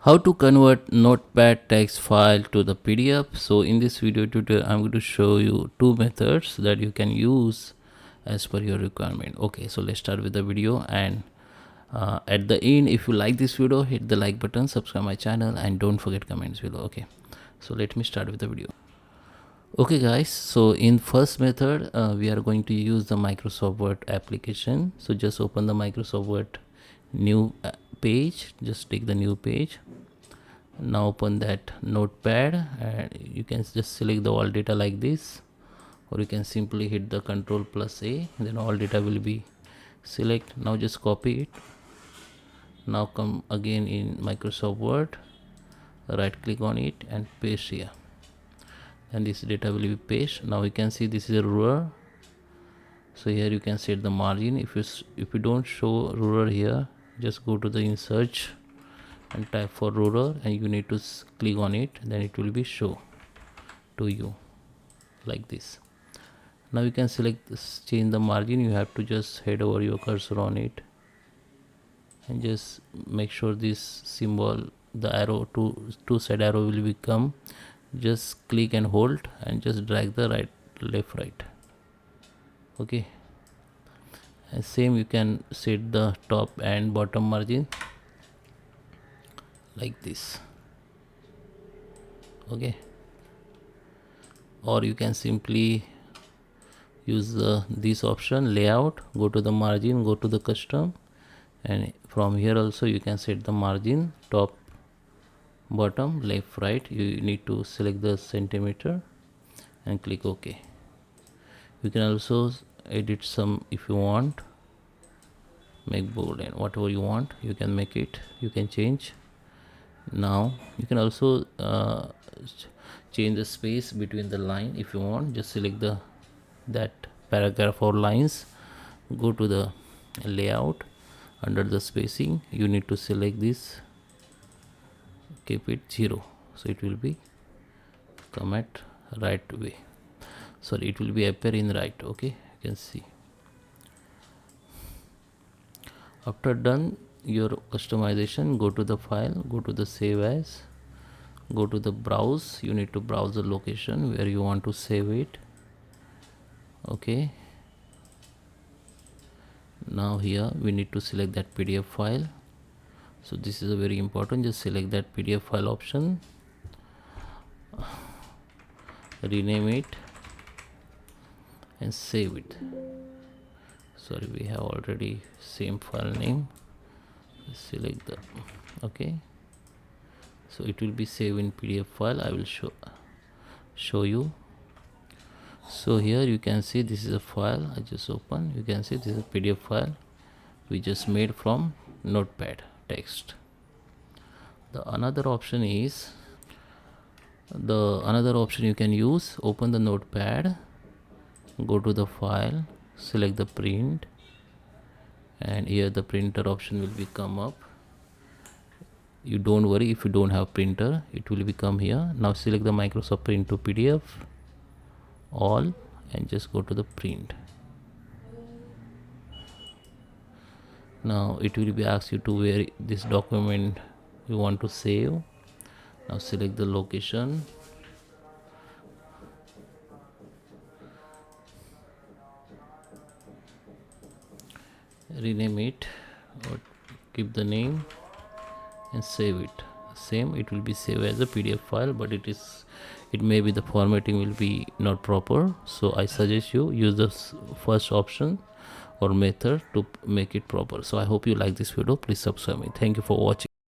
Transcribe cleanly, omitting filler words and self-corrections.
How to convert Notepad text file to the PDF. So in this video tutorial I'm going to show you two methods that you can use as per your requirement. Okay, so let's start with the video, and at the end, if you like this video, hit the like button, subscribe my channel, and don't forget comments below. Okay, so let me start with the video. Okay guys, so in first method we are going to use the Microsoft Word application. So just open the Microsoft Word new page, just take the new page. Now open that Notepad and you can just select the all data like this, or you can simply hit the Ctrl+A, then all data will be select. Now just copy it. Now come again in Microsoft Word, right click on it and paste here, and this data will be paste. Now you can see this is a ruler, so here you can set the margin. If you don't show ruler here, just go to the insert and type for ruler, and you need to click on it, then it will be show to you like this. Now you can select this, change the margin. You have to just head over your cursor on it and just make sure this symbol, the arrow, two side arrow will become. Just click and hold and just drag the left right. Okay, and same you can set the top and bottom margin like this. Okay, or you can simply use this option, layout, go to the margin, go to the custom, and from here also you can set the margin, top, bottom, left, right. You need to select the centimeter and click OK. You can also edit some if you want, make bold and whatever you want you can make it, you can change. Now you can also change the space between the line if you want. Just select that paragraph or lines, go to the layout, under the spacing you need to select this, keep it 0, so it will be come at right way, sorry, it will be appear in right. Okay, you can see. After done your customization, go to the file, go to the save as, go to the browse. You need to browse the location where you want to save it. Okay, now here we need to select that PDF file. So this is a very important, just select that PDF file option, rename it and save it. Sorry, we have already same file name. Select the okay, so it will be saved in PDF file. I will show you. So here you can see this is a file I just opened. You can see this is a PDF file we just made from Notepad text. The another option you can use, open the Notepad, go to the file, select the print, and here the printer option will be come up. You don't worry if you don't have printer, it will become here. Now select the Microsoft Print to PDF all and just go to the print. Now it will be asked you to where this document you want to save. Now select the location, rename it or keep the name and save it. Same, it will be saved as a PDF file, but it may be the formatting will be not proper, so I suggest you use the first option or method to make it proper. So I hope you like this video. Please subscribe me. Thank you for watching.